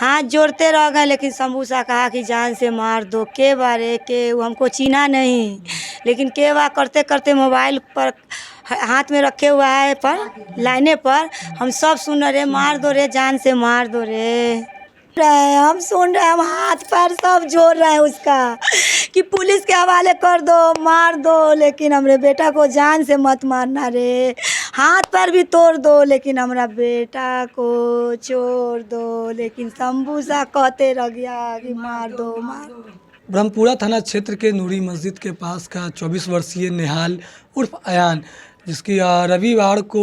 हाथ जोड़ते रह गए, लेकिन शंभूसा कहा कि जान से मार दो। के बारे के वो हमको चीना नहीं, लेकिन के बा करते करते मोबाइल पर हाथ में रखे हुआ है पर लाइने पर हम सब सुन रहे, मार दो रे, जान से मार दो रे। हम सुन रहे हैं, हम हाथ पैर सब जोड़ रहे हैं उसका कि पुलिस के हवाले कर दो, मार दो, लेकिन हमारे बेटा को जान से मत मारना रे। हाथ पैर भी तोड़ दो, लेकिन हमारा बेटा को छोड़ दो, लेकिन शंभूसा कहते रह गया कि मार दो मार दो। ब्रह्मपुरा थाना क्षेत्र के नूरी मस्जिद के पास का 24 वर्षीय निहाल उर्फ अयान, जिसकी रविवार को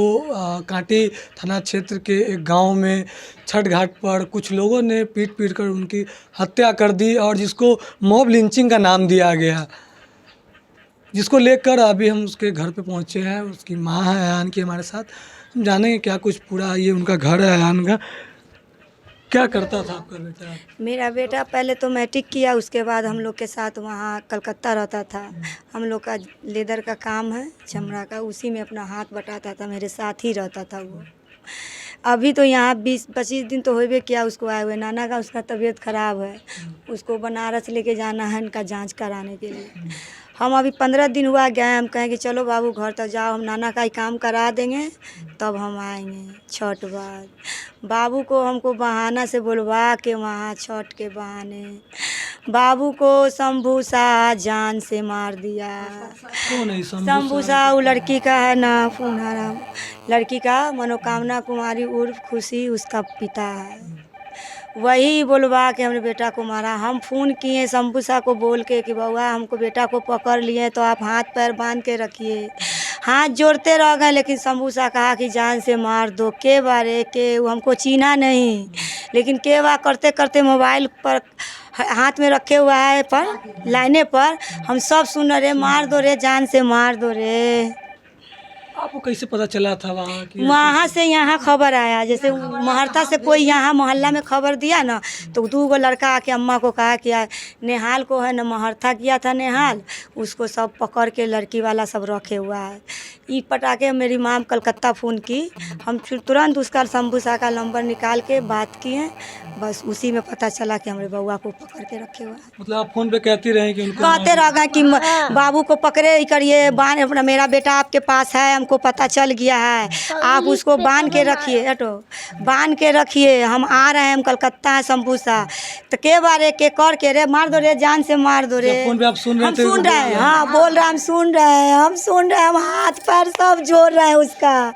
कांटी थाना क्षेत्र के एक गांव में छठ घाट पर कुछ लोगों ने पीट कर उनकी हत्या कर दी और जिसको मॉब लिंचिंग का नाम दिया गया, जिसको लेकर अभी हम उसके घर पे पहुंचे हैं। उसकी मां है अयान की हमारे साथ, हम जानेंगे क्या कुछ पूरा। ये उनका घर है अयान का। क्या करता था आपका बेटा? मेरा बेटा पहले तो मैट्रिक किया, उसके बाद हम लोग के साथ वहाँ कलकत्ता रहता था। हम लोग का लेदर का काम है, चमड़ा का, उसी में अपना हाथ बटाता था, मेरे साथ ही रहता था वो। अभी तो यहाँ 20-25 दिन तो होबे किया उसको आए हुए। नाना का उसका तबीयत ख़राब है, उसको बनारस लेके जाना है इनका जांच कराने के लिए। हम अभी 15 दिन हुआ गए, हम कहें कि चलो बाबू घर तक जाओ, हम नाना का ही काम करा देंगे तब हम आएंगे छठ बाद। बाबू को हमको बहाना से बुलवा के वहाँ छठ के बहाने बाबू को शंभूसा जान से मार दिया। कौन है शंभूसा वो लड़की का है ना, पुनारा लड़की का, मनोकामना कुमारी उर्फ खुशी उसका पिता है। वही बुलवा के हमने बेटा को मारा। हम फ़ोन किए शंभूसा को बोल के कि बउआ हमको बेटा को पकड़ लिए तो आप हाथ पैर बांध के रखिए। हाथ जोड़ते रह गए, लेकिन शंभूसा कहा कि जान से मार दो। के बारे के वो हमको चीना नहीं, लेकिन के बा करते करते मोबाइल पर हाथ में रखे हुआ है पर लाइने पर हम सब सुन रहे, मार दो रे, जान से मार दो रे। आपको कैसे पता चला था वहाँ की? वहाँ से यहाँ खबर आया, जैसे महर्ता से कोई यहाँ मोहल्ला में खबर दिया ना, तो 2 लड़का आके अम्मा को कहा कि नेहाल को है ना, महर्ता किया था नेहाल, उसको सब पकड़ के लड़की वाला सब रखे हुआ है। ई पटाके मेरी माँ कलकत्ता फ़ोन की, हम फिर तुरंत उसका शंभूसा का नंबर निकाल के बात किए, बस उसी में पता चला कि हमारे बउआ को पकड़ के रखे हुआ है। मतलब आप फोन पे कहती रहे कि उनको कहते रह गए कि बाबू को पकड़े करिए, बांध अपना, मेरा बेटा आपके पास है, हमको पता चल गया है, आप उसको बांध के रखिए, हटो बांध के रखिए, हम आ रहे हैं, हम कलकत्ता है शंभूसा। तो के बारे के कर के रे, मार दो रे, जान से मार दो रे। फोन पे आप सुन रहे हम थे? सुन रहे हैं, हाँ बोल रहे हैं, हम सुन रहे हैं, हम सुन रहे हैं, हम हाथ पैर सब जोड़ रहे हैं उसका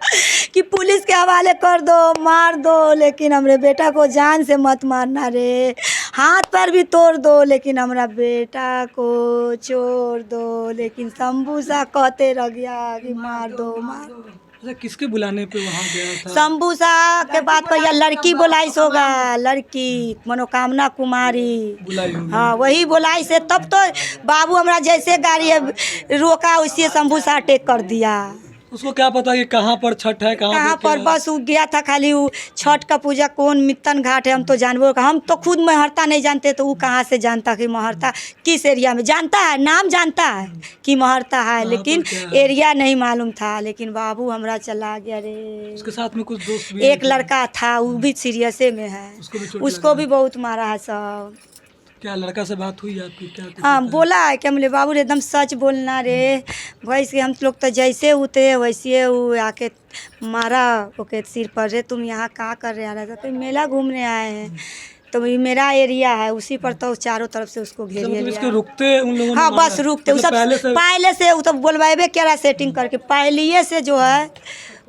कि पुलिस के हवाले कर दो, मार दो, लेकिन हमारे बेटा को जान से मत मारना रे। हाथ पैर भी तोड़ दो, लेकिन हमारा बेटा को छोड़ दो, लेकिन शंभूसा कहते रह गया कि मार दो मार दो। अच्छा, किसके बुलाने पे वहाँ गया था? शंभूसा के बाद पर यह लड़की बुलाइस होगा, लड़की मनोकामना कुमारी बुलाई होगी। हाँ वही बुलाई से, तब तो बाबू हमारा जैसे गाड़ी रोका वैसे शंभूसा अटैक कर दिया। उसको क्या पता कि कहाँ पर छठ है, कहाँ पर, बस वो गया था खाली वो छठ का पूजा कौन मित्तन घाट है, हम तो जानवर का, हम तो खुद महर्ता नहीं जानते, तो वो कहाँ से जानता कि महर्ता किस एरिया में। जानता है, नाम जानता है कि महर्ता है, लेकिन एरिया नहीं मालूम था। लेकिन बाबू हमारा चला गया रे। उसके साथ में कुछ दोस्त भी? एक लड़का था, वो भी सीरियसे में है, उसको भी बहुत मारा है सब। क्या लड़का से बात हुई आपकी? क्या हाँ बोला है कि हमले बाबू रे एकदम सच बोलना रे, वैसे हम लोग तो जैसे उतरे वैसे वो आके मारा ओके सिर पर रे। तुम यहाँ क्या कर रहे हैं? तो मेला घूमने आए हैं, तो ये मेरा एरिया है, उसी पर तो चारों तरफ से उसको घेरिए लिया। रुकते उन लोगों ने? हाँ बस रुकते, वो सब पहले से वो तो बोलवाए क्या रहा सेटिंग करके, पहले से जो है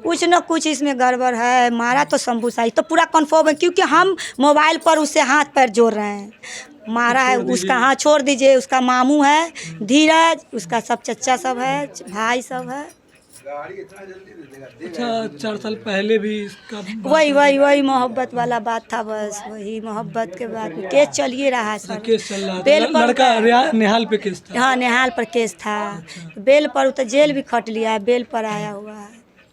कुछ न कुछ इसमें गड़बड़ है। मारा तो शंभूसा तो पूरा कन्फर्म है, क्योंकि हम मोबाइल पर उससे हाथ पैर जोड़ रहे हैं। मारा है उसका, हाँ छोड़ दीजिए, उसका मामू है धीरज, उसका सब चच्चा सब है, भाई सब है। अच्छा, 4 साल पहले भी इसका वही मोहब्बत वाला बात था, बस वही मोहब्बत के बाद केस चलिए रहा है सर। केस चल रहा बेल था, पर लड़का नेहाल पे केस था? हाँ नेहाल पर केस था। बेल पर तो जेल भी खट लिया है, बेल पर आया हुआ है।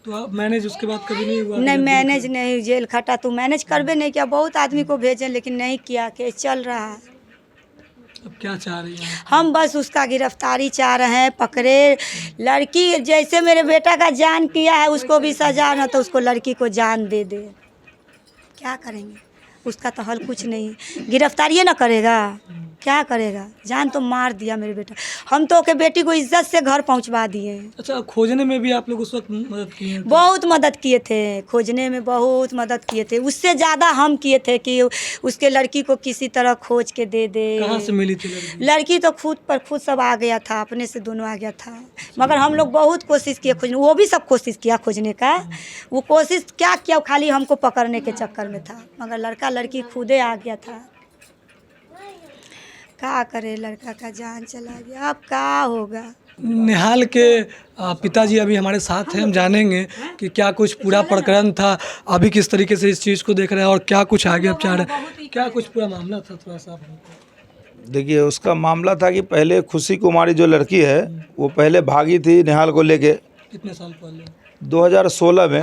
तो आप मैनेज उसके बाद कभी नहीं हुआ? नहीं मैनेज नहीं, जेल खटा तो मैनेज करबे नहीं किया, बहुत आदमी को भेजे लेकिन नहीं किया, केस चल रहा है। अब क्या चाह रही हैं? हम बस उसका गिरफ्तारी चाह रहे हैं, पकड़े लड़की, जैसे मेरे बेटा का जान किया है उसको भी सजा, ना तो उसको लड़की को जान दे दे। क्या करेंगे, उसका तो हल कुछ नहीं, गिरफ्तारिए ना करेगा, क्या करेगा। जान तो मार दिया मेरे बेटा, हम तो के बेटी को इज्जत से घर पहुंचवा दिए। अच्छा, खोजने में भी आप लोग उस वक्त मदद किए हैं? बहुत मदद किए थे, खोजने में बहुत मदद किए थे, उससे ज़्यादा हम किए थे कि उसके लड़की को किसी तरह खोज के दे दे। कहाँ से मिली थी लड़की? लड़की तो खुद सब आ गया था, अपने से दोनों आ गया था, मगर हम लोग बहुत कोशिश किए खोजने, वो भी सब कोशिश किया खोजने का। वो कोशिश क्या किया, खाली हमको पकड़ने के चक्कर में था, मगर लड़का लड़की खुदे आ गया था। क्या करे, लड़का का जान चला गया, अब क्या होगा। निहाल के पिताजी अभी हमारे साथ हैं, हम जानेंगे कि क्या कुछ पूरा प्रकरण था, अभी किस तरीके से इस चीज़ को देख रहे हैं और क्या कुछ आगे अब चाह रहे हैं, क्या कुछ पूरा मामला था, थोड़ा सा हमको। देखिए, उसका मामला था कि पहले खुशी कुमारी जो लड़की है वो पहले भागी थी निहाल को लेके। कितने साल पहले? 2016 में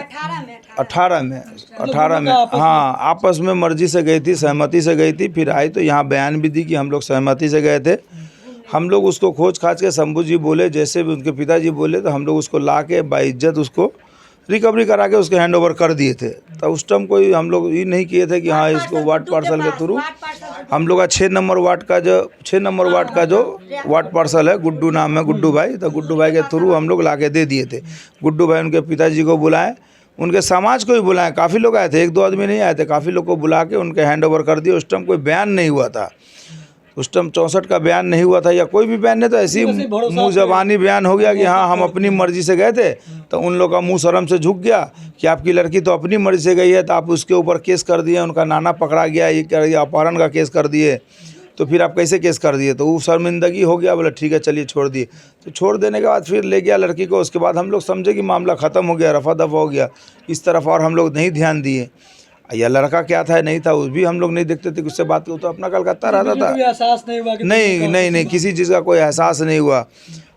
18 में हाँ, आपस में मर्जी से गई थी, सहमति से गई थी। फिर आई तो यहाँ बयान भी दी कि हम लोग सहमति से गए थे। हम लोग उसको खोज खाज के शंभू जी बोले, जैसे भी उनके पिताजी बोले, तो हम लोग उसको ला के बाइज्जत उसको रिकवरी करा के उसके हैंड ओवर कर दिए थे। तो उस टाइम कोई हम लोग ये नहीं किए थे कि हाँ इसको वार्ड पार्सल के थ्रू, हम लोग का 6 नंबर वार्ड का जो वार्ड पार्सल है, गुड्डू नाम है, गुड्डू भाई, तो गुड्डू भाई के थ्रू हम लोग ला के दे दिए थे। गुड्डू भाई उनके पिताजी को बुलाए, उनके समाज को भी बुलाएं, काफ़ी लोग आए थे, 1-2 आदमी नहीं आए थे, काफ़ी लोग को बुला के उनके हैंड ओवर कर दिए। उस टाइम कोई बयान नहीं हुआ था, उस टाइम 64 का बयान नहीं हुआ था या कोई भी बयान नहीं, तो ऐसी मुँह ज़बानी बयान हो गया कि हाँ हम अपनी मर्ज़ी से गए थे। तो उन लोग का मुंह शर्म से झुक गया कि आपकी लड़की तो अपनी मर्ज़ी से गई है, तो आप उसके ऊपर केस कर दिए, उनका नाना पकड़ा गया, ये कर दिया, अपहरण का केस कर दिए, तो फिर आप कैसे केस कर दिए। तो वो शर्मिंदगी हो गया, बोला ठीक है चलिए छोड़ दिए। तो छोड़ देने के बाद फिर ले गया लड़की को। उसके बाद हम लोग समझे कि मामला ख़त्म हो गया, रफा दफा हो गया, इस तरफ और हम लोग नहीं ध्यान दिए। या लड़का क्या था नहीं था उस भी हम लोग नहीं देखते थे, उससे बात तो अपना कलकत्ता रहता था, एहसास नहीं हुआ कि नहीं किसी चीज़ का कोई एहसास नहीं हुआ।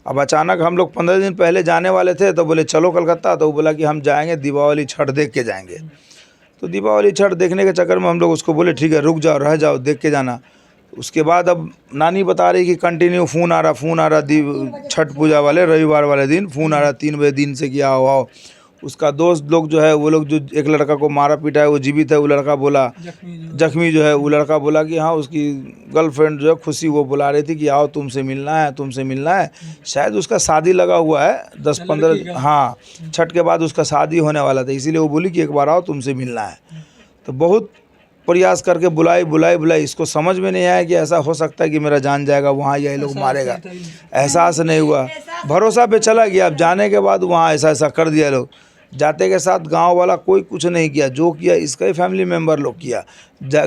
अब अचानक हम लोग 15 दिन पहले जाने वाले थे, तो बोले चलो कलकत्ता, तो वो बोला कि हम जाएंगे दीपावली छठ देख के जाएंगे। तो दीपावली छठ देखने के चक्कर में हम लोग उसको बोले ठीक है रुक जाओ, रह जाओ, देख के जाना। उसके बाद अब नानी बता रही कि कंटिन्यू फ़ोन आ रहा छठ पूजा वाले रविवार वाले दिन फ़ोन आ रहा 3 बजे दिन से कि आओ। उसका दोस्त लोग जो है, वो लोग जो एक लड़का को मारा पीटा है वो जीवित है, वो लड़का बोला, जख्मी जो है वो लड़का बोला कि हाँ उसकी गर्लफ्रेंड जो है खुशी, वो बुला रही थी कि आओ तुमसे मिलना है। शायद उसका शादी लगा हुआ है 10-15, हाँ छठ के बाद उसका शादी होने वाला था, इसीलिए वो बोली कि एक बार आओ तुमसे मिलना है। तो बहुत प्रयास करके बुलाई, इसको समझ में नहीं आया कि ऐसा हो सकता है कि मेरा जान जाएगा वहाँ, ये लोग मारेगा, एहसास नहीं हुआ, भरोसा पे चला गया। अब जाने के बाद वहाँ ऐसा कर दिया लोग। जाते के साथ गांव वाला कोई कुछ नहीं किया, जो किया इसका ही फैमिली मेंबर लोग किया।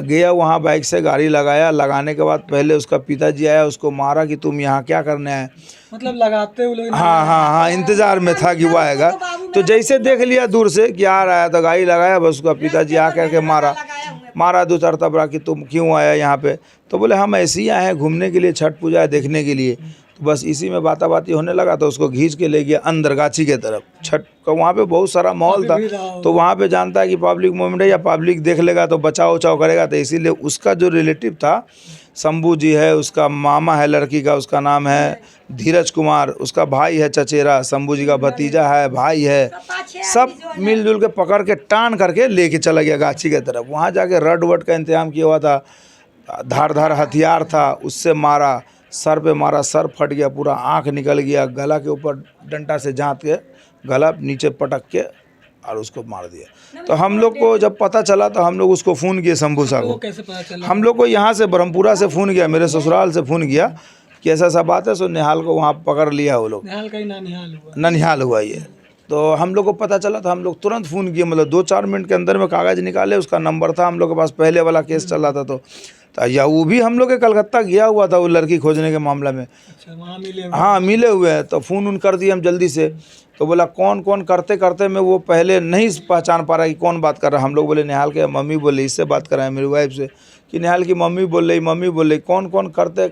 गया वहाँ बाइक से गाड़ी लगाया, लगाने के बाद पहले उसका पिताजी आया, उसको मारा कि तुम यहाँ क्या करने आए, मतलब लगाते हुए लोग। हाँ इंतज़ार में था कि वो आएगा। तो जैसे देख लिया दूर से कि आ रहा है, तो गाड़ी लगाया, बस उसका पिताजी आ करके मारा 2-4 तबरा कि तुम क्यों आया यहाँ पे। तो बोले हम ऐसे ही आए हैं घूमने के लिए, छठ पूजा देखने के लिए। तो बस इसी में बाती होने लगा, तो उसको खींच के ले गया अंदर गाछी के तरफ। छठ का वहाँ पे बहुत सारा माहौल था, तो वहाँ पे जानता है कि पब्लिक मूवमेंट है या पब्लिक देख लेगा तो बचाव करेगा, तो इसीलिए उसका जो रिलेटिव था शंभू जी है, उसका मामा है लड़की का, उसका नाम है धीरज कुमार, उसका भाई है चचेरा, शंभू जी का भतीजा है, भाई है, सब मिलजुल के पकड़ के टान करके लेके चला गया गाछी के तरफ। वहाँ जाके रड वड का इंतजाम किया हुआ था, धार हथियार था, उससे मारा, सर पे मारा, सर फट गया पूरा, आँख निकल गया, गला के ऊपर डंडा से जात के गला नीचे पटक के और उसको मार दिया। तो हम लोग को जब पता चला तो हम लोग उसको फ़ोन किए शंभू साहब को। कैसे पता चला? हम लोग को यहाँ से ब्रह्मपुरा से फ़ोन किया, मेरे ससुराल से फ़ोन किया कि ऐसा बात है। सो निहाल को वहाँ पकड़ लिया वो लोग, निहाल का ही ननिहाल हुआ ये। तो हम लोग को पता चला तो हम लोग तुरंत फ़ोन किए, मतलब 2-4 मिनट के अंदर में कागज़ निकाले, उसका नंबर था हम लोग के पास, पहले वाला केस चल रहा था। तो या वो भी हम लोग के कलकत्ता गया हुआ था वो लड़की खोजने के मामला में। अच्छा, वहाँ मिले? हाँ मिले हुए हैं। तो फ़ोन कर दिए हम जल्दी से। तो बोला कौन करते में वो पहले नहीं पहचान पा रहा कि कौन बात कर रहा है। हम लोग बोले निहाल के मम्मी बोल रही, इससे बात कर रहा है मेरी वाइफ से, कि निहाल की मम्मी बोल रही कौन करते।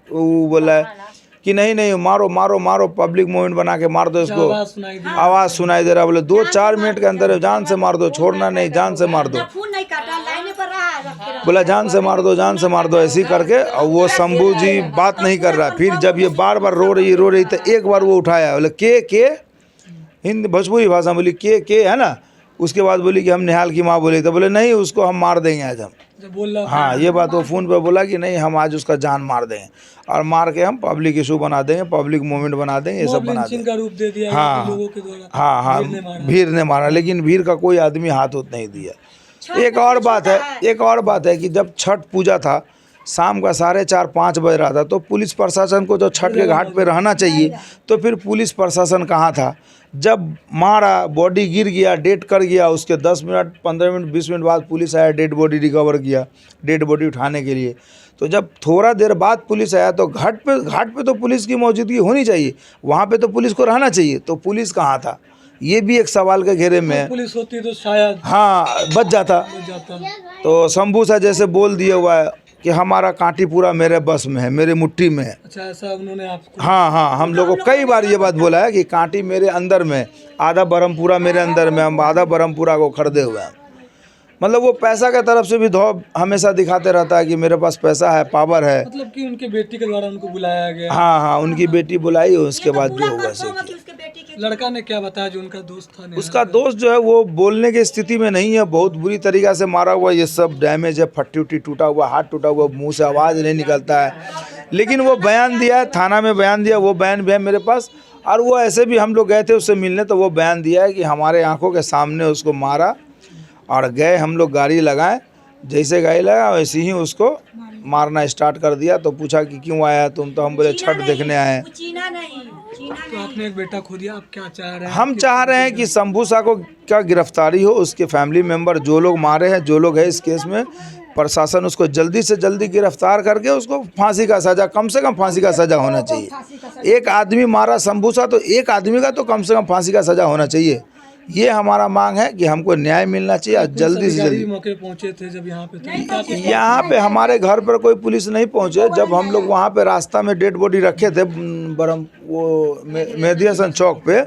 वो बोला है कि नहीं मारो, पब्लिक मूवमेंट बना के मार दो इसको, आवाज़ सुनाई दे रहा। बोले 2-4 मिनट के अंदर जान से मार दो, छोड़ना नहीं, जान से मार दो। बोला जान से मार दो ऐसे ही करके। और वो शंभू जी बात नहीं कर रहा। फिर जब ये बार रो रही तो एक बार वो उठाया, बोले के हिंदी भोजपुरी भाषा बोली के है ना। उसके बाद बोली कि हम निहाल की माँ बोली। तो बोले नहीं, उसको हम मार देंगे आज हम। जब बोल रहा हाँ, ये बात वो फ़ोन पे बोला कि नहीं हम आज उसका जान मार देंगे और मार के हम पब्लिक इशू बना देंगे, पब्लिक मूवमेंट बना देंगे, ये सब बना लिंचिंग देंगे। का रूप दे दिया हाँ, कि लोगों के द्वारा हाँ हाँ, भीड़ ने मारा। भीड़ ने मारा, लेकिन भीड़ का कोई आदमी हाथ उत नहीं दिया। एक और बात है कि जब छठ पूजा था, शाम का 4:30-5 बज रहा था, तो पुलिस प्रशासन को जो छठ के घाट पे रहना चाहिए, तो फिर पुलिस प्रशासन कहाँ था? जब मारा, बॉडी गिर गया, डेड कर गया, उसके 10 मिनट 15 मिनट 20 मिनट बाद पुलिस आया, डेड बॉडी रिकवर किया, डेड बॉडी उठाने के लिए। तो जब थोड़ा देर बाद पुलिस आया तो घाट पे तो पुलिस की मौजूदगी होनी चाहिए, वहाँ पे तो पुलिस को रहना चाहिए, तो पुलिस कहाँ था? ये भी एक सवाल के घेरे में है। पुलिस होती तो शायद हाँ, बच जाता। तो शंभू सा जैसे बोल दिया हुआ है कि हमारा कांटी पूरा मेरे बस में है, मेरे मुट्ठी में है। अच्छा, ऐसा उन्होंने आपको? हाँ, हम लोग को कई बार ये बात बोला है कि कांटी मेरे अंदर में, आधा बरमपुरा मेरे अंदर में, हम आधा बरमपुरा को खरीदे हुए हैं। मतलब वो पैसा के तरफ से भी धौव हमेशा दिखाते रहता है कि मेरे पास पैसा है, पावर है। मतलब कि उनके बेटी के द्वारा उनको बुलाया गया? हाँ, उनकी बेटी बुलाई, उसके बाद जो होगा सो किया। लड़का ने क्या बताया जो उनका दोस्त था? उसका दोस्त जो है वो बोलने की स्थिति में नहीं है, बहुत बुरी तरीक़ा से मारा हुआ, ये सब डैमेज है, फट्टी उट्टी टूटा हुआ, हाथ टूटा हुआ, मुंह से आवाज़ नहीं निकलता है। लेकिन वो बयान दिया है, थाना में बयान दिया, वो बयान भी है मेरे पास। और वो ऐसे भी हम लोग गए थे उससे मिलने, तो वो बयान दिया है कि हमारे आंखों के सामने उसको मारा और गए हम लोग, गाड़ी लगाए, जैसे गाड़ी लगा वैसे ही उसको मारना स्टार्ट कर दिया। तो पूछा कि क्यों आया तुम? तो हम बोले छठ देखने आए। तो आपने एक बेटा खो दिया, आप क्या चाह रहे हैं? हम चाह रहे हैं कि शंभू सा को क्या गिरफ्तारी हो, उसके फैमिली मेंबर जो लोग मारे हैं, जो लोग हैं इस केस में, प्रशासन उसको जल्दी से जल्दी गिरफ्तार करके उसको फांसी का सज़ा, कम से कम फांसी का सज़ा होना चाहिए। एक आदमी मारा शंभू सा, तो एक आदमी का तो कम से कम फांसी का सज़ा होना चाहिए। ये हमारा मांग है कि हमको न्याय मिलना चाहिए और जल्दी से जल्दी। मौके पहुंचे थे जब यहाँ पे थे? यहाँ पे हमारे घर पर कोई पुलिस नहीं पहुंचे। जब हम लोग वहाँ पे रास्ता में डेड बॉडी रखे थे मेहदी हसन चौक पे,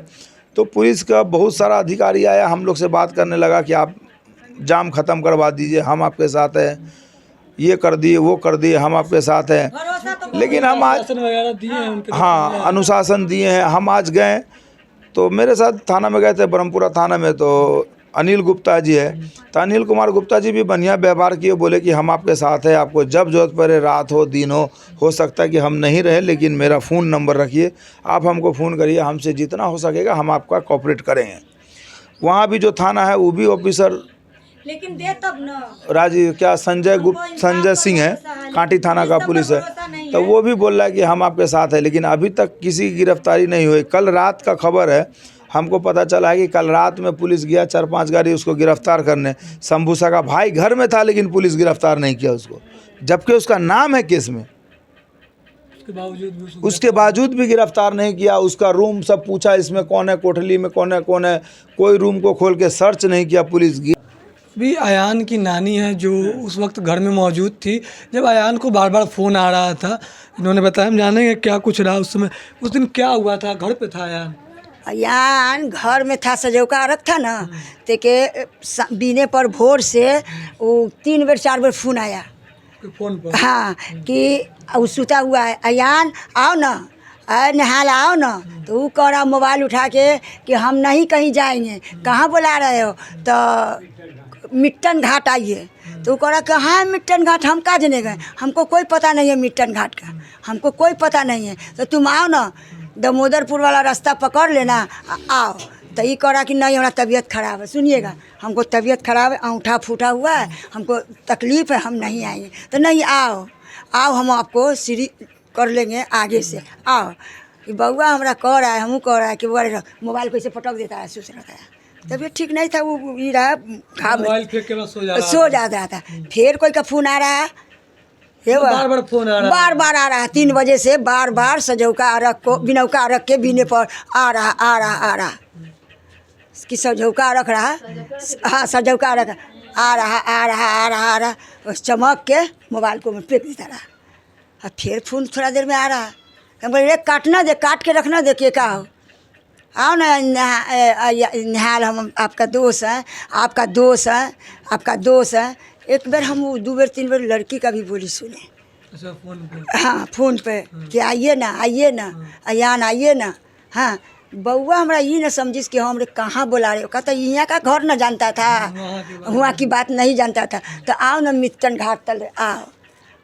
तो पुलिस का बहुत सारा अधिकारी आया, हम लोग से बात करने लगा कि आप जाम ख़त्म करवा दीजिए, हम आपके साथ हैं, ये कर दिए वो कर दिए, हम आपके साथ हैं। लेकिन हम आज वगैरह दिए हैं उनके? हाँ, अनुशासन दिए हैं। हम आज गए तो मेरे साथ थाना में गए थे, ब्रह्मपुरा थाना में, तो अनिल गुप्ता जी है, तो अनिल कुमार गुप्ता जी भी बढ़िया व्यवहार किए, बोले कि हम आपके साथ हैं, आपको जब जरूरत पड़े, रात हो दिन हो सकता है कि हम नहीं रहे, लेकिन मेरा फ़ोन नंबर रखिए, आप हमको फ़ोन करिए, हमसे जितना हो सकेगा हम आपका कोऑपरेट करेंगे। वहाँ भी जो थाना है वो भी ऑफिसर, लेकिन दे तब न राजीव क्या संजय सिंह है, कांटी थाना का पुलिस है, तो वो भी बोल रहा है कि हम आपके साथ हैं, लेकिन अभी तक किसी की गिरफ्तारी नहीं हुई। कल रात का खबर है, हमको पता चला है कि कल रात में पुलिस गया 4-5 गाड़ी उसको गिरफ्तार करने। शंभूसा का भाई घर में था, लेकिन पुलिस गिरफ्तार नहीं किया उसको, जबकि उसका नाम है केस में। उसके बावजूद भी गिरफ्तार नहीं किया। उसका रूम सब पूछा, इसमें कौन है, कोठली में कौन है, कोई रूम को खोल के सर्च नहीं किया पुलिस। भी अयान की नानी है जो उस वक्त घर में मौजूद थी जब अयान को बार बार फ़ोन आ रहा था। इन्होंने बताया, हम जानेंगे क्या कुछ रहा उस समय। उस दिन क्या हुआ था? घर पे था अयान? अयान घर में था, सजौका रख था ना, ते के बीने पर भोर से वो 3 बार 4 बार फ़ोन आया फ़ोन पर। हाँ, कि वो सुता हुआ है, अयान आओ ना, नहाला आओ ना। तो वो कह रहा मोबाइल उठा के कि हम नहीं कहीं जाएंगे। कहाँ बुला रहे हो? तो मिट्टन घाट आइए। तो वो कह रहा कहाँ है मिट्टन घाट? हम कहाँ जने गए, हमको कोई पता नहीं है मिट्टन घाट का, हमको कोई पता नहीं है। तो तुम आओ ना, दामोदरपुर वाला रास्ता पकड़ लेना, आओ। तो ये कह रहा कि नहीं, हमारा तबीयत ख़राब है। सुनिएगा, हमको तबीयत ख़राब है, अंगूठा फूटा हुआ है, हमको तकलीफ़ है, हम नहीं आएंगे। तो नहीं, आओ, हम आपको सीढ़ी कर लेंगे आगे से, आओ। बउआ हमारा कह रहा है, हमू कह रहा है कि बड़े मोबाइल कैसे पटक देता है, सोच रहा था तबीयत ठीक नहीं था, वो ये रहा मोबाइल फेंक के बाद सो जाता था। फिर कोई का फ़ोन आ रहा है, बार फ़ोन आ रहा है, बार आ रहा है। 3 बजे से बार सजौका रख को, बिनौका रख के बीने पर आ रहा कि सजौका रख रहा, हाँ सजौका रख, आ रहा, उस चमक के मोबाइल को मैं फेंक देता रहा। और फिर फ़ोन थोड़ा देर में आ रहा, हम बोले काटना दे, काट के रखना दे, क्या हो, आओ ना निहाल, हम आपका दोस्त है, आपका दोस्त है। एक बार हम 2 बार 3 बार लड़की का भी बोली सुने। अच्छा, फ़ोन पे? हाँ, फ़ोन पे कि आइए ना, अयान आइए ना। हाँ, बउआ हमरा ये न समझिस कि हमरे कहाँ बुला रहे हो। कहता यहाँ का घर न जानता था, वहाँ की बात नहीं जानता था। तो आओ न मित्तन घाट तल आओ।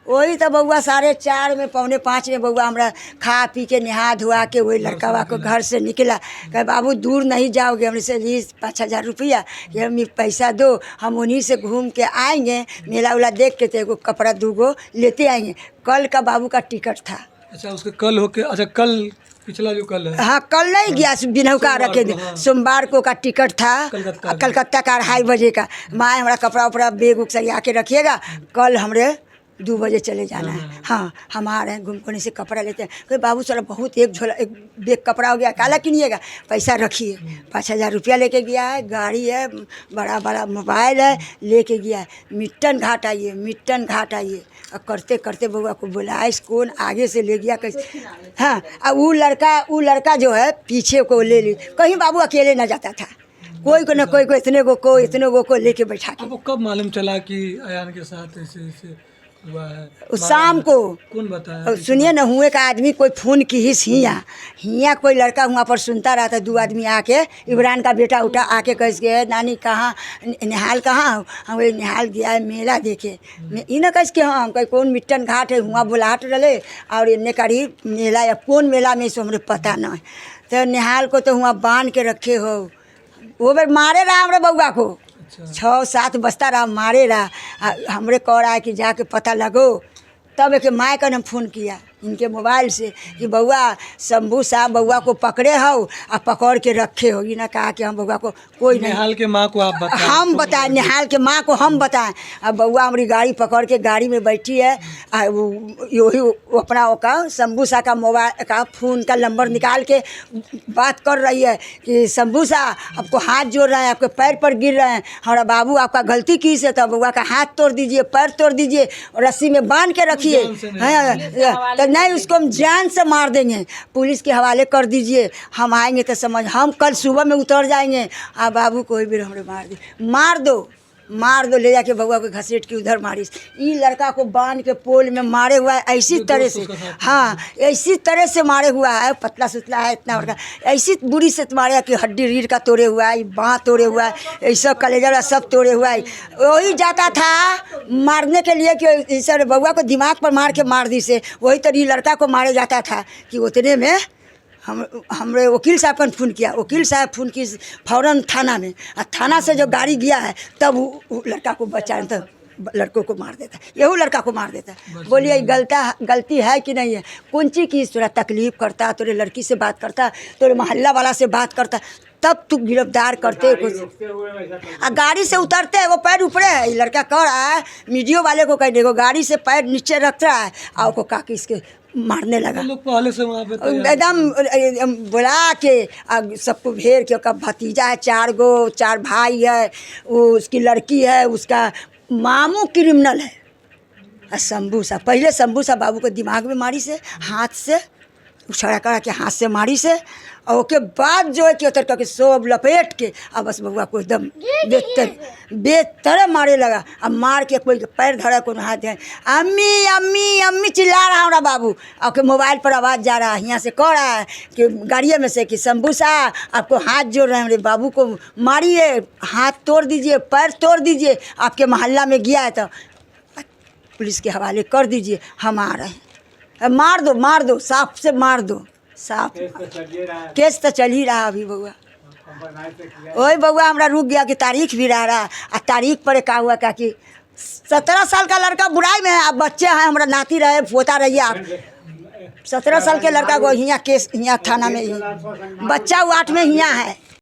वही तो बउआ 4:30 में 4:45 में बउआ हमरा खा पी के नहा धुआ के वही लड़का को घर से निकला। कहे बाबू दूर नहीं जाओगे, हमने से ली 5,000 रुपया कि हम पैसा दो, हम उन्हीं से घूम के आएंगे, मेला उला देख के तेरे को कपड़ा दूगो लेते आएंगे। कल का बाबू का टिकट था। अच्छा उसके कल होके, अच्छा कल पिछला जो कल है, हाँ कल नहीं गया, बिनौका रखे थे। सोमवार को का टिकट था कलकत्ता का 2:30 बजे का। माँ हमारा कपड़ा उपड़ा बैग उग सरिया के रखिएगा, कल हमरे 2 बजे चले जाना है। हाँ हम आ रहे हैं, घूमकोनी से कपड़ा लेते हैं। कोई बाबू चलो बहुत एक बैग कपड़ा हो गया, काला किनिएगा, पैसा रखिए। 5,000 रुपया लेके गया है, गाड़ी है, बड़ा बड़ा मोबाइल है, लेके गया है। मिट्टन घाट आइए, मिट्टन घाट आइए। और करते करते बउआ को बुलाए, कौन आगे से ले गया कैसे। हाँ और वो लड़का जो है पीछे को ले ली। कहीं बाबू अकेले न जाता था, कोई को न कोई को इतने गो को लेके बैठा के। आपको कब मालूम चला कि अयान के साथ ऐसे ऐसे हुआ है? उस शाम को कौन बताया? सुनिए न, हुए का आदमी कोई फ़ोन की ही हियाँ कोई लड़का वहाँ पर सुनता रहा था। 2 आदमी आके, इमरान का बेटा उठा आके कह के नानी कहाँ निहाल कहाँ हो? हम वही निहाल गया है मेला देखे। ई न कह के हाँ कहीं कौन मिट्टन घाट है वहाँ बुलाहट रहे और इन्ने करी मेला या कौन मेला में से हमरे पता न है। तो निहाल को तो वहाँ बांध के रखे हो, वो बेर मारे रहा हमरे बउआ को। 6-7 बस्ता रहा मारे रहा। हमरे कह रहा है कि जाके पता लगो। तब एक माँ का ने फ़ोन किया इनके मोबाइल से कि बउआ शंभू साहब बउआ को पकड़े हो और पकड़ के रखे हो। इन्हें कहा कि हम बउआ को कोई नहीं, निहाल के माँ को आप बताएं, हम बताएं, निहाल के माँ को हम बताएं। अब बउआ हमारी गाड़ी पकड़ के गाड़ी में बैठी है, वही अपना का शंभू साहब का मोबाइल का फ़ोन का नंबर निकाल के बात कर रही है कि शंभू साहब आपको हाथ जोड़ रहे हैं, आपके पैर पर गिर रहे हैं, हमारा बाबू आपका गलती की से, तो बउआ का हाथ तोड़ दीजिए, पैर तोड़ दीजिए और रस्सी में बांध के रखिए। हाँ नहीं उसको हम जान से मार देंगे, पुलिस के हवाले कर दीजिए, हम आएंगे तो समझ, हम कल सुबह में उतर जाएंगे। आ बाबू कोई भी हमरे मार दो ले जाके बउआ को घसीट के उधर मारिस। ई लड़का को बांध के पोल में मारे हुआ है ऐसी तरह से। हाँ ऐसी तरह से मारे हुआ है, पतला सुतला है इतना बड़का, ऐसी बुरी से मारे कि हड्डी रीढ़ का तोड़े हुआ है, बाँह तोड़े हुआ है, ऐसा कलेजा सब तोड़े हुआ है। वही जाता था मारने के लिए कि सर बउआ को दिमाग पर मार के मार दी से, वही तो ई लड़का को मारे जाता था कि उतने में हमरे वकील साहब का फ़ोन किया। वकील साहब फ़ोन की फ़ौरन थाना में, और थाना से जो गाड़ी गया है तब वो लड़का को बचा, तो लड़कों को मार देता, यही लड़का को मार देता। बोलिए गलती है कि नहीं है? कौन चीज़ की थोड़ा तकलीफ़ करता, तोरे लड़की से बात करता, तोरे मोहल्ला वाला से बात करता, तब तू गिरफ्तार करते कुछ। गाड़ी से उतरते है वो पैर ऊपरे है, ये लड़का कह रहा है मीडियो वाले को कह देगा, गाड़ी से पैर नीचे रख रहा है और को काकी इसके मारने लगा। लोग पहले से वहाँ पे एकदम बुला के सबको घेर के, उसका भतीजा है, 4 भाई है, वो उसकी लड़की है, उसका मामू क्रिमिनल है। और शंभू साहब पहले शंभू साहब बाबू को दिमाग में मारी से, हाथ से उछड़ा करा के हाथ से मारी से, और उसके बाद जो है कि उतर करके सब लपेट के अब बस बउआ को एकदम बेतर मारे लगा। अब मार के कोई पैर धरा को हाथ दे, अम्मी अम्मी अम्मी चिल्ला रहा हमारा बाबू, और मोबाइल पर आवाज़ जा रहा है, यहाँ से कह रहा है कि गाड़िए में से कि शंभू साहब आपको हाथ जोड़ रहे हैं, मेरे बाबू को मारिए, हाथ तोड़ दीजिए, पैर तोड़ दीजिए, आपके मोहल्ला में गया है तो पुलिस के हवाले कर दीजिए, हम आ रहे हैं। मार दो साफ से मार दो, साफ केस तो चल ही रहा अभी बउआ। वही बउआ हमारा रुक गया कि तारीख भी रहा और तारीख पर का हुआ क्या कि 17 साल का लड़का बुराई में है। अब बच्चे हैं, हमारा नाती रहे पोता रहिए आप, 17 साल के लड़का को हियाँ केस, हियाँ थाना में ही बच्चा वो 8 में हियाँ है।